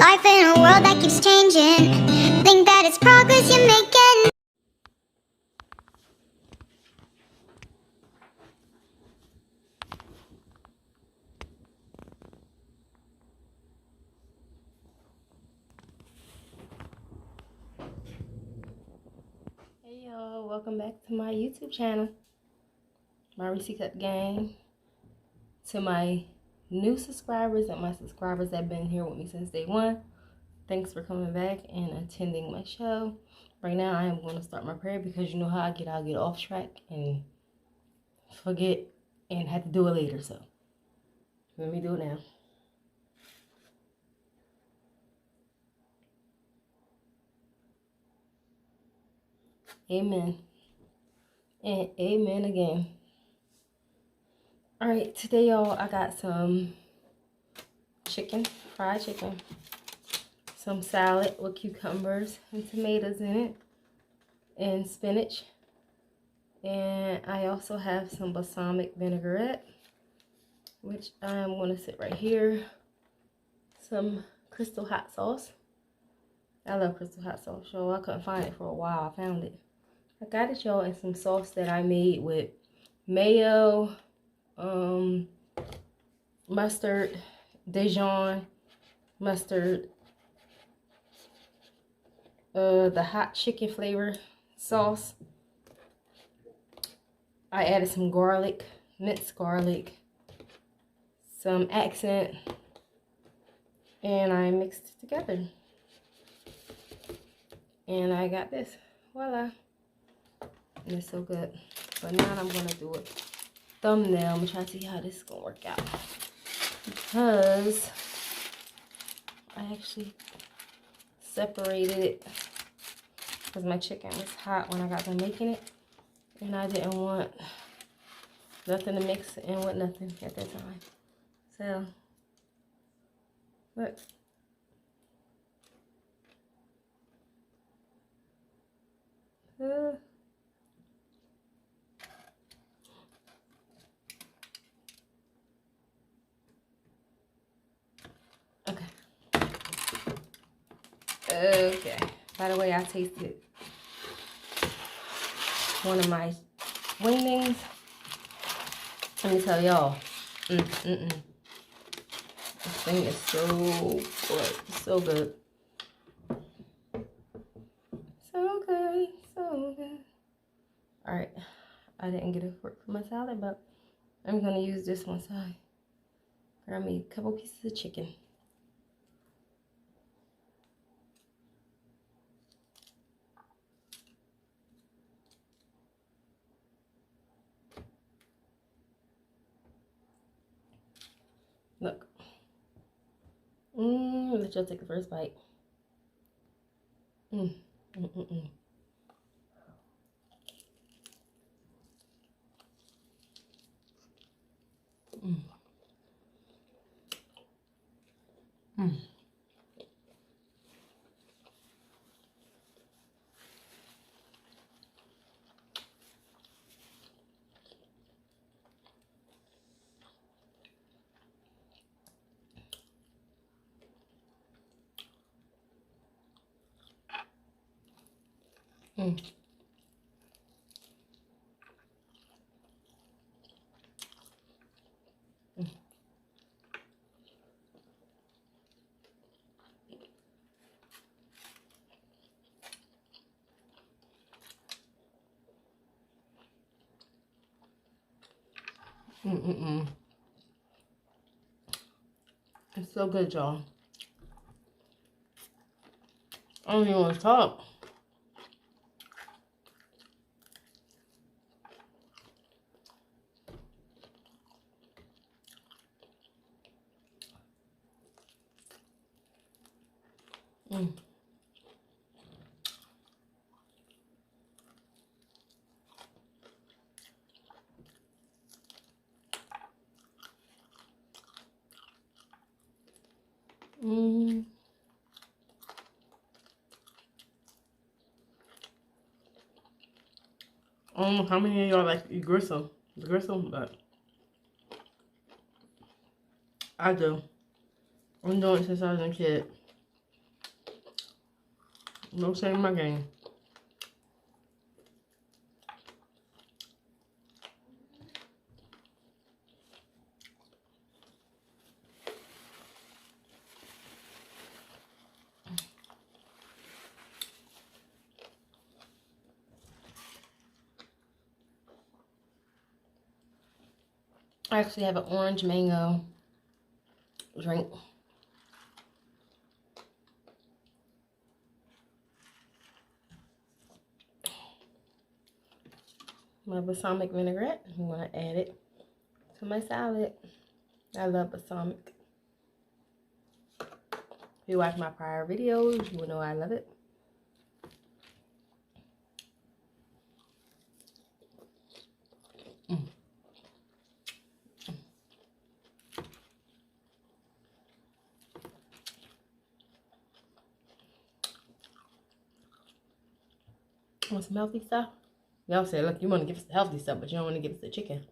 Life in a world that keeps changing. Think that it's progress you're making. Hey y'all, welcome back to my YouTube channel, my Reese Cup Gang. To my new subscribers and my subscribers that have been here with me since day one, thanks for coming back and attending my show. Right now I am going to start my prayer because you know how I'll get off track and forget and have to do it later. So let me do it now. Amen and amen again. All right, today y'all, I got some chicken, fried chicken, some salad with cucumbers and tomatoes in it, and spinach. And I also have some balsamic vinaigrette, which I'm going to sit right here. Some Crystal hot sauce. I love Crystal hot sauce, y'all. I couldn't find it for a while. I found it. I got it, y'all, in some sauce that I made with mayo, mustard, Dijon mustard, the hot chicken flavor sauce. I added some garlic, minced garlic, some accent, and I mixed it together. And I got this. Voila. And it's so good. But now I'm going to do a thumbnail. I'm going to try to see how this is going to work out. Because I actually separated it because my chicken was hot when I got done making it. And I didn't want nothing to mix in with nothing at that time. So, look. Okay. Okay. By the way, I tasted one of my wingdings. Let me tell y'all, this thing is so good, so good, so good, so good. All right, I didn't get a fork for my salad, but I'm gonna use this one. So I grab me a couple pieces of chicken. Look. Let y'all take the first bite. Mm. It's so good, y'all. I don't even want to talk. I don't know how many of y'all like to eat gristle, but I do. I'm doing it since I was a kid. No shame in my game. I actually have an orange mango drink. My balsamic vinaigrette. I'm going to add it to my salad. I love balsamic. If you watch my prior videos, you will know I love it. Want some healthy stuff? Y'all say, look, you want to give us the healthy stuff, but you don't want to give us the chicken.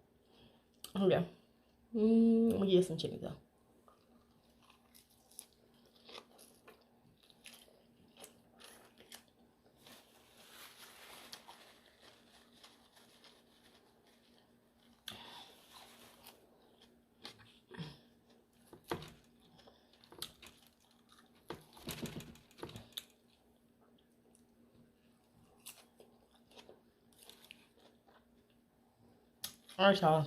Okay. Let me get some chicken, though. Alright, y'all.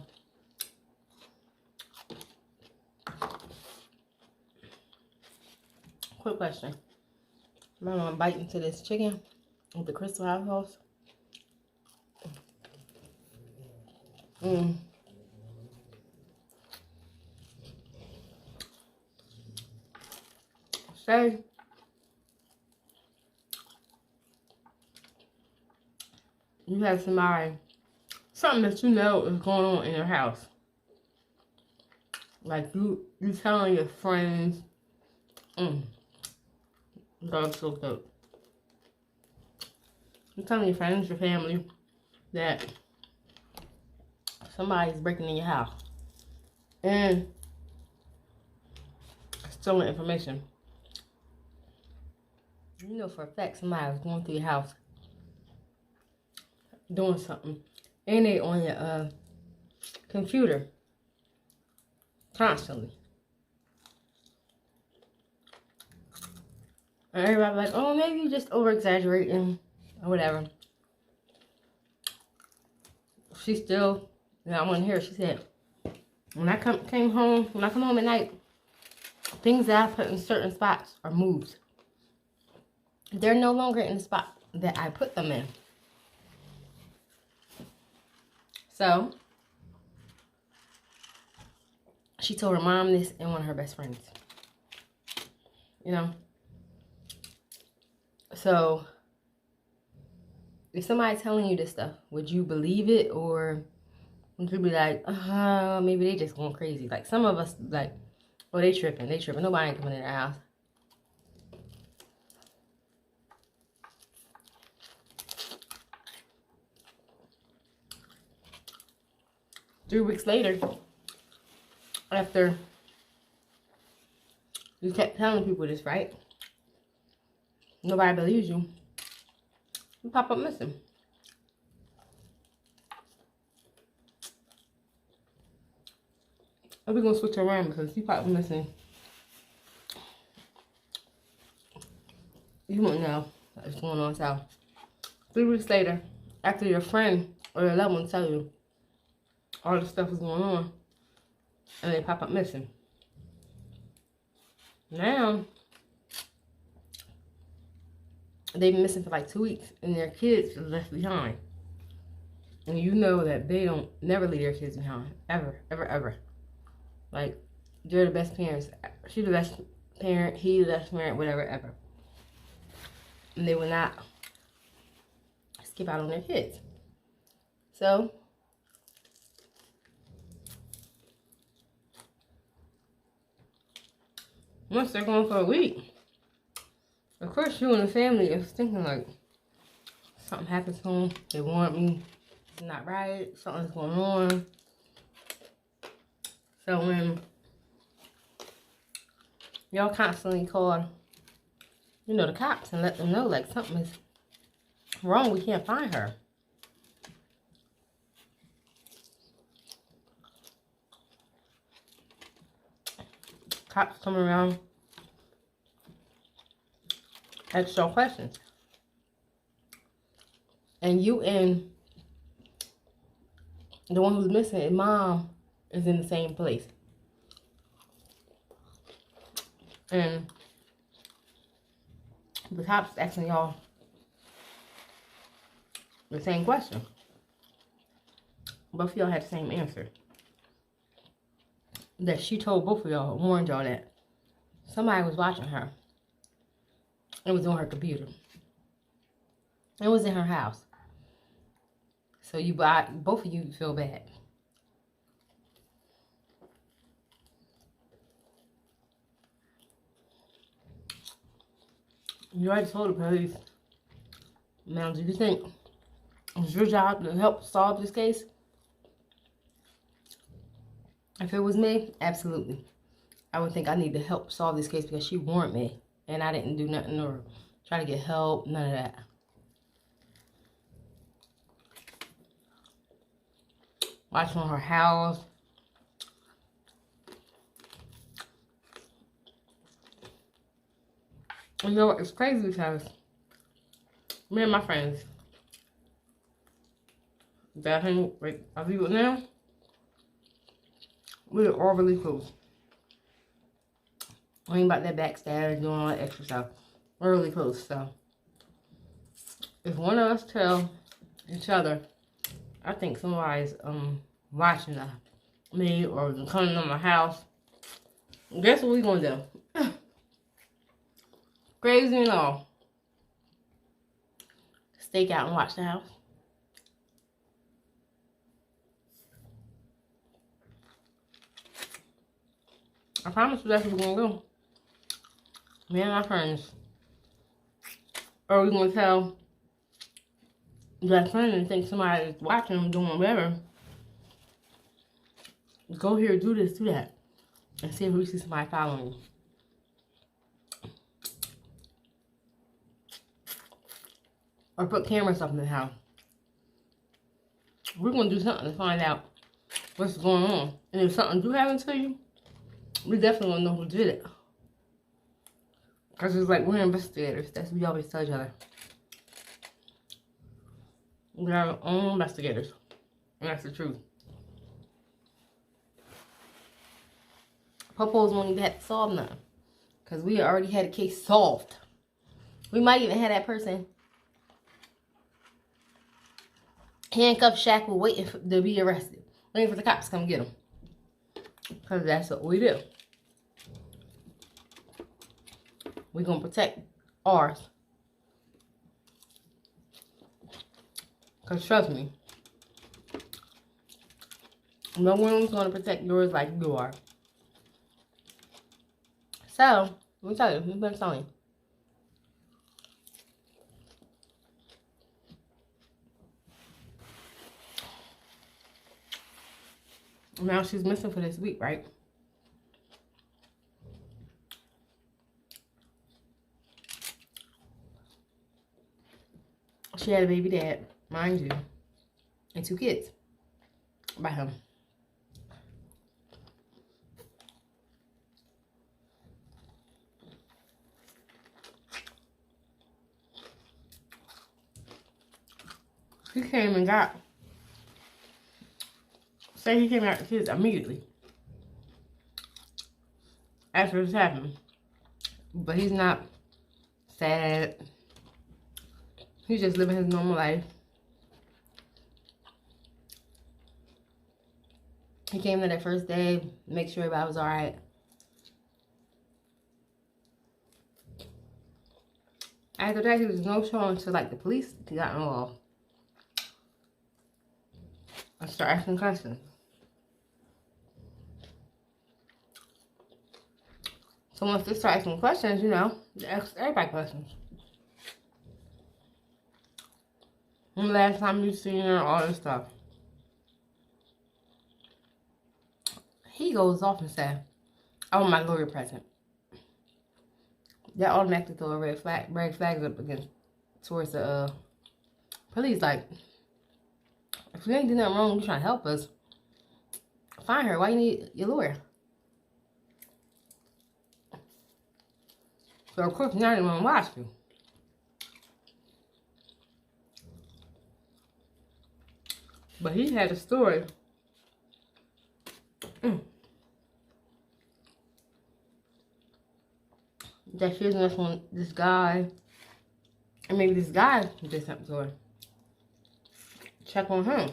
Quick question. I'm gonna bite into this chicken with the Crystal House sauce. Say you have something that you know is going on in your house. Like you telling your friends, dog's so good. You're telling your friends, your family, that somebody's breaking in your house and stealing information. You know for a fact somebody's going through your house doing something, and they on your computer constantly. And everybody like, oh, maybe you just over exaggerating or whatever. She still, I want to hear. She said, when I come home at night, things that I put in certain spots are moved. They're no longer in the spot that I put them in. So she told her mom this and one of her best friends. You know? So if somebody's telling you this stuff, would you believe it, or would you be like, maybe they just going crazy? Like some of us like, oh, they tripping. Nobody ain't coming in their house. Three weeks later, after you kept telling people this, right? Nobody believes you. You pop up missing. We're gonna switch around because you pop up missing. You won't know what's going on. So 3 weeks later, after your friend or your loved one tell you all the stuff is going on, and they pop up missing. Now they've been missing for like 2 weeks, and their kids are left behind. And you know that they don't never leave their kids behind. Ever, ever, ever. Like, they're the best parents. She's the best parent, he's the best parent, whatever, ever. And they will not skip out on their kids. So once they're gone for a week, of course you and the family is thinking like, something happens to them, they want me, it's not right, something's going on. So when y'all constantly call you know, the cops and let them know, like, something is wrong. We can't find her. Cops come around, ask y'all questions. And you and the one who's missing, and mom is in the same place. And the cops asking y'all the same question. Both of y'all had the same answer. That she told both of y'all, warned y'all that somebody was watching her. It was on her computer. It was in her house. So both of you feel bad. You already told the police. Now, do you think it's your job to help solve this case? If it was me, absolutely. I would think I need to help solve this case because she warned me. And I didn't do nothing or try to get help. None of that. Watching her house. You know what? It's crazy because me and my friends that I hang like I leave it now, we're all really close. I ain't about that backstab doing all that extra stuff. We're really close, so if one of us tell each other, I think somebody's watching me or coming to my house, guess what we gonna do? Crazy and all. Stake out and watch the house. I promise you that's what we're gonna do. Me and my friends. Or we're gonna tell that friend and think somebody is watching them doing whatever. Go here, do this, do that. And see if we see somebody following you. Or put cameras up in the house. We're gonna do something to find out what's going on. And if something do happen to you, we definitely gonna know who did it. Because it's like we're investigators. That's what we always tell each other. We are our own investigators. And that's the truth. Popos won't even have to solve nothing. Because we already had a case solved. We might even have that person handcuffed, shackled, waiting to be arrested. Waiting for the cops to come get them. Because that's what we do. We're going to protect ours. Because trust me, no one's going to protect yours like you are. So, let me tell you, we've been selling. Now she's missing for this week, right? She had a baby dad, mind you, and 2 kids by him. He came and got, say he came out the kids immediately after this happened. But he's not sad. He's just living his normal life. He came there that first day, make sure everybody was alright. After that, he was no show until like the police got involved. I start asking questions. So once they start asking questions, you know, they ask everybody questions. When the last time you seen her, all this stuff. He goes off and says, I want my lawyer present. that automatically throw a red flags up against towards the police. Like, if you ain't doing nothing wrong, you trying to help us, find her. Why you need your lawyer? So of course, not even gonna watch you. But he had a story. That she was messing with this guy. And maybe this guy did something to her. Check on him.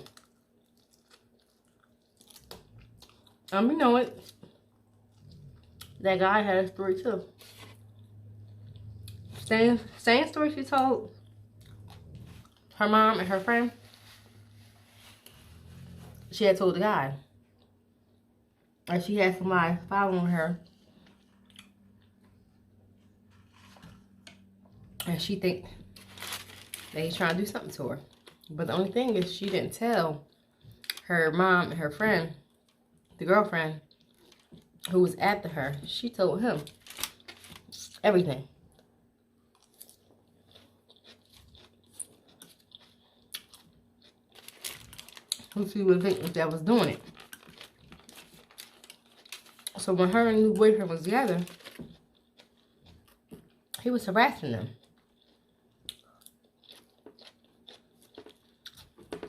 You know it. That guy had a story too. Same story she told her mom and her friend. She had told the guy. And she had somebody following her. And she think that he's trying to do something to her. But the only thing is she didn't tell her mom and her friend, the girlfriend who was after her. She told him everything. Who she would think that was doing it. So when her and new boyfriend was together, he was harassing them.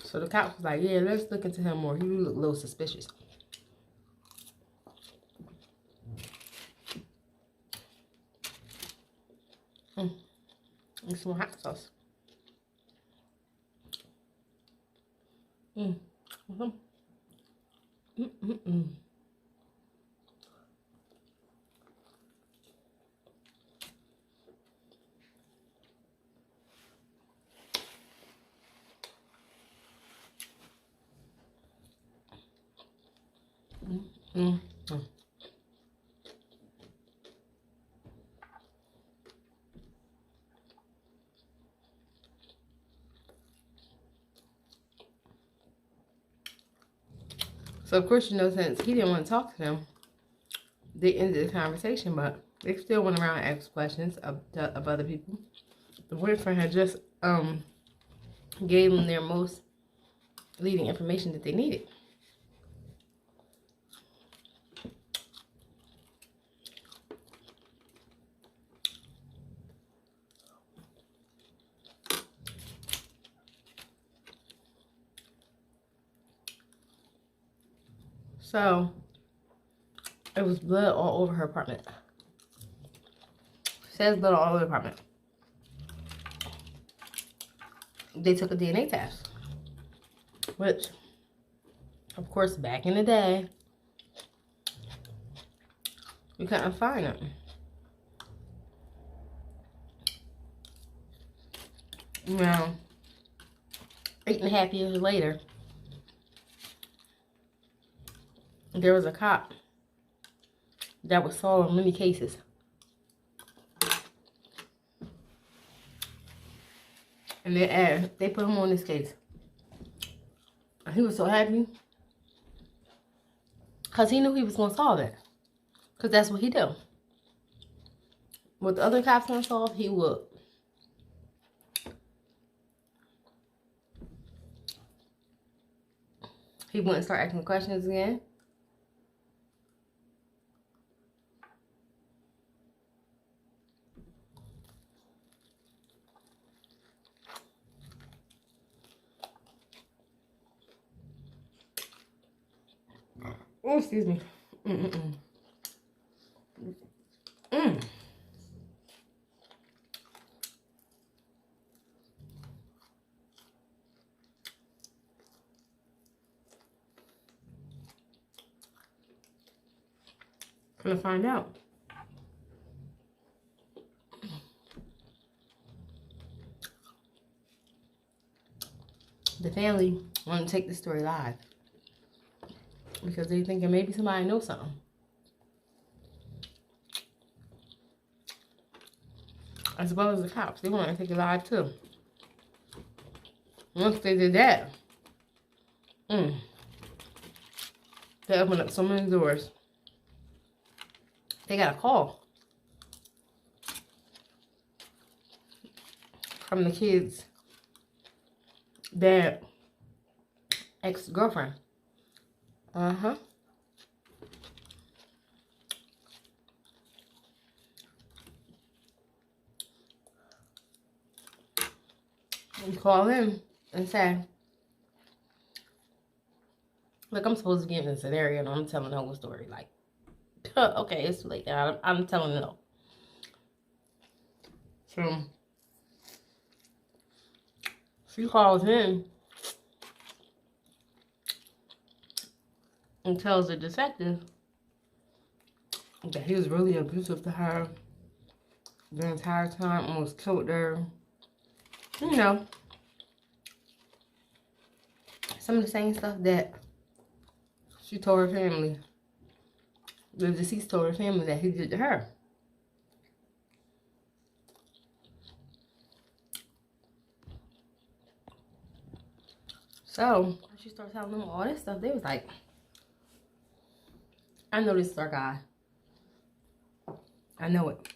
So the cops was like, yeah, let's look into him more. He looked a little suspicious. And some hot sauce. So of course, you know, since he didn't want to talk to them, they ended the conversation, but they still went around and asked questions of other people. The boyfriend had just gave them their most leading information that they needed. So it was blood all over her apartment. Says blood all over the apartment. They took a DNA test, which, of course, back in the day, you couldn't find it. Now, 8.5 years later, there was a cop that was solving many cases. And they put him on this case. And he was so happy. Because he knew he was going to solve it. Because that's what he do. What the other cops want to solve, he would. He wouldn't start asking questions again. Oh, excuse me. Gonna find out. The family want to take the story live because they thinking maybe somebody knows something. As well as the cops, they want to take it live too. Once they did that, they opened up so many doors. They got a call from the kid's dad, ex-girlfriend. You call him and say, look, I'm supposed to be in this scenario and I'm telling the whole story. Like, okay, it's too late now. I'm telling it all. So, she calls him and tells the detective that he was really abusive to her the entire time, almost killed her. You know, some of the same stuff that she told her family, the deceased told her family that he did to her. So, she started telling them all this stuff. They was like, I know this is our guy. I know it.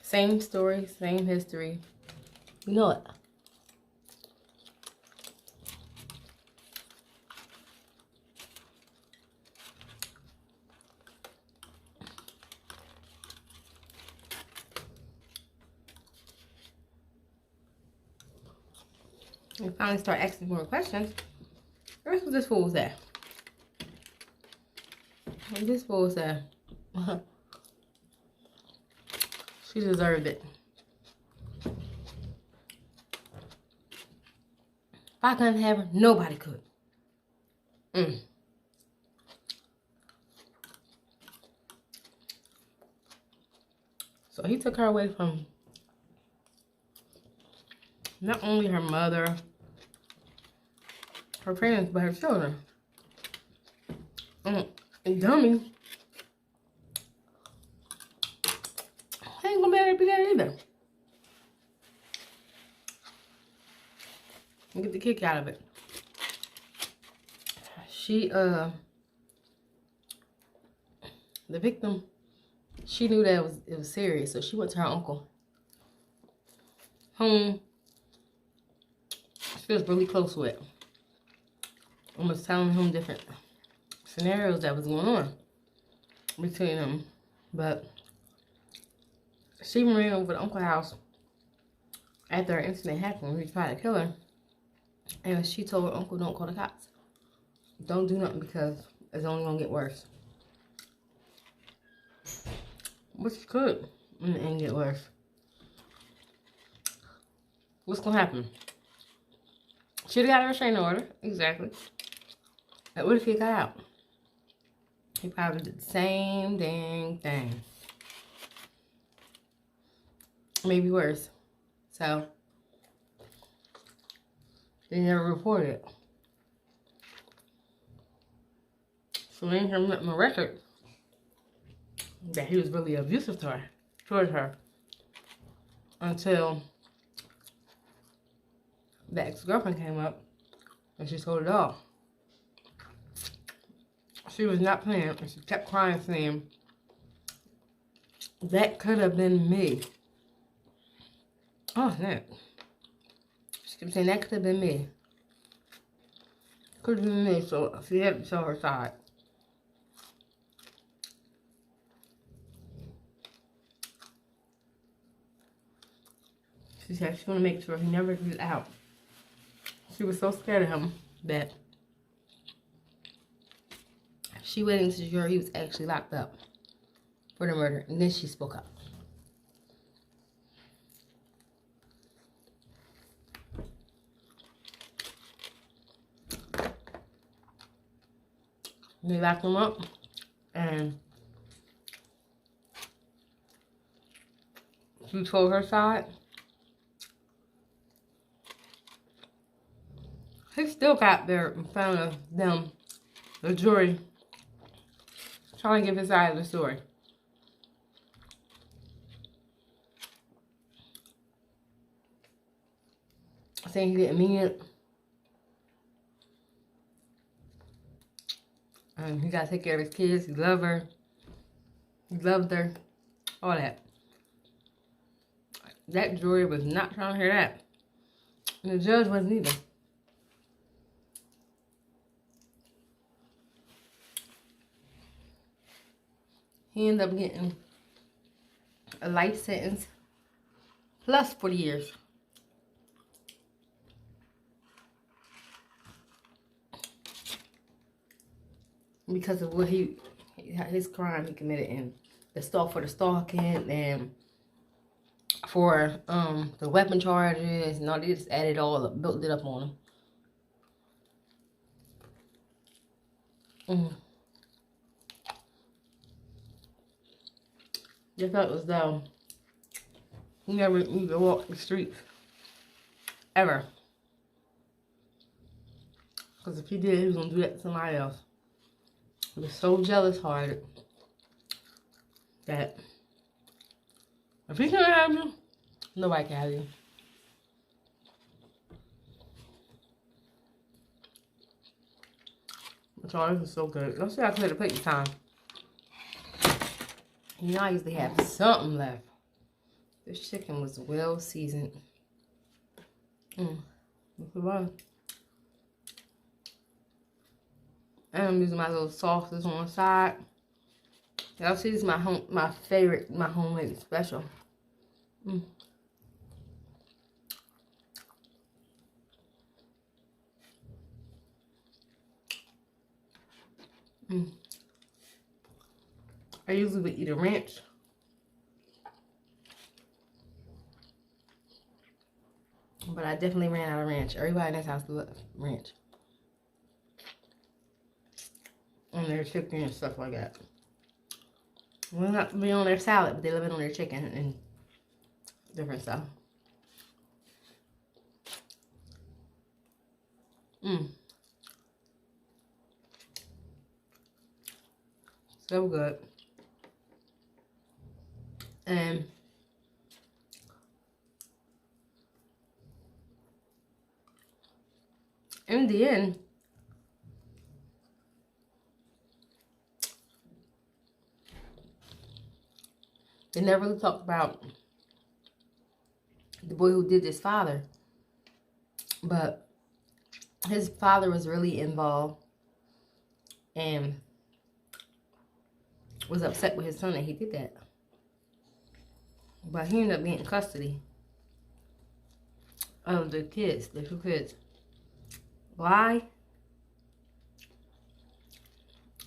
Same story, same history. You know it. And finally start asking more questions. Where's what this fool said? What this fool said? She deserved it. If I couldn't have her, nobody could. So he took her away from not only her mother, her parents, but her children. And dummy, he ain't gonna be able to be there either. And get the kick out of it. She, the victim, she knew that it was serious, so she went to her uncle home. She feels really close with. And was telling him different scenarios that was going on between them. But she ran over to Uncle's house after an incident happened when he tried to kill her. And she told her uncle, don't call the cops. Don't do nothing because it's only gonna get worse. Which could in the end get worse. What's gonna happen? She'd have got a restraining order, exactly. But what if he got out? He probably did the same dang thing. Maybe worse. So, they never reported it. So they didn't have my record that he was really abusive towards her until the ex-girlfriend came up and she told it all. She was not playing and she kept crying saying, that could have been me. Oh, snap. She kept saying that could have been me. Could have been me, so she had to show her side. She said she's going to make sure he never gets out. She was so scared of him that she waited to ensure he was actually locked up for the murder, and then she spoke up. They locked him up, and she told her side. He still got there in front of them, the jury, trying to give his side of the story. Saying he didn't mean it. He got to take care of his kids. He loved her. He loved her. All that. that jury was not trying to hear that. And the judge wasn't either. He ended up getting a life sentence plus 40 years. Because of what his crime he committed, and the stalking and for the weapon charges and all. They just added all up, built it up on him. Just thought it was dumb. He never even walked the streets ever. Because if he did, he was gonna do that to somebody else. He was so jealous hearted that if he can't have you, nobody can have you. So this is so good. Let's see how clear the plate this time. You know, I usually have something left. This chicken was well seasoned. Look at that. And I'm using my little sauces on the side. Y'all see, this is my favorite, my homemade special. I usually would eat a ranch. But I definitely ran out of ranch. Everybody in this house loves ranch. On their chicken and stuff like that. Well, not be on their salad, but they love it on their chicken and different stuff. So good. And in the end, they never really talked about the boy who did his father. But his father was really involved and was upset with his son that he did that. But he ended up getting custody of the kids, the 2 kids. Why?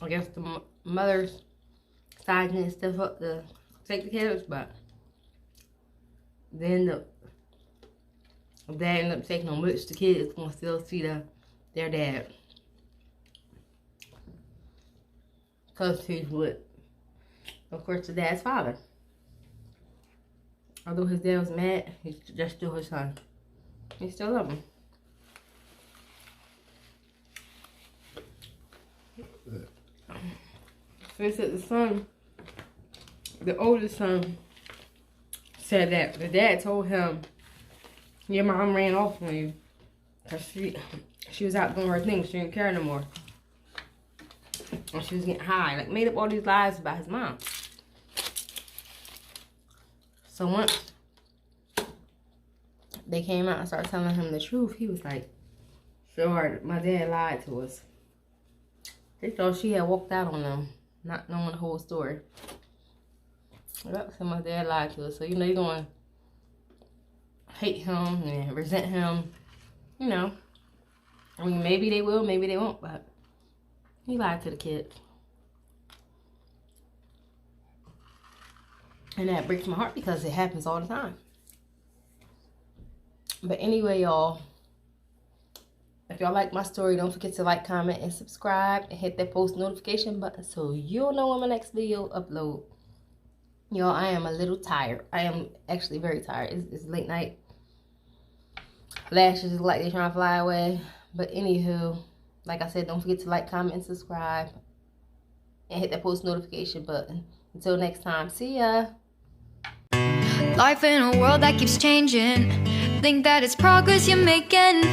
I guess the mother's side didn't step up to take the kids, but then the dad ended up taking them, which the kids gonna still see their dad. Because he's with, of course, the dad's father. Although his dad was mad, he's just still his son. He still loves him. So he said the oldest son, said that the dad told him, your mom ran off on you. Because she was out doing her thing. She didn't care no more. And she was getting high. Like, made up all these lies about his mom. So once they came out and started telling him the truth, he was like, sure, my dad lied to us. They thought she had walked out on them, not knowing the whole story. Yep, so my dad lied to us. So, you know, you're going to hate him and resent him. You know. I mean, maybe they will, maybe they won't, but he lied to the kids. And that breaks my heart because it happens all the time. But anyway, y'all, if y'all like my story, don't forget to like, comment, and subscribe. And hit that post notification button so you'll know when my next video upload. Y'all, I am a little tired. I am actually very tired. It's late night. Lashes look like they're trying to fly away. But anywho, like I said, don't forget to like, comment, and subscribe. And hit that post notification button. Until next time, see ya. Life in a world that keeps changing. Think that it's progress you're making.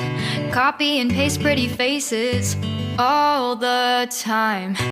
Copy and paste pretty faces all the time.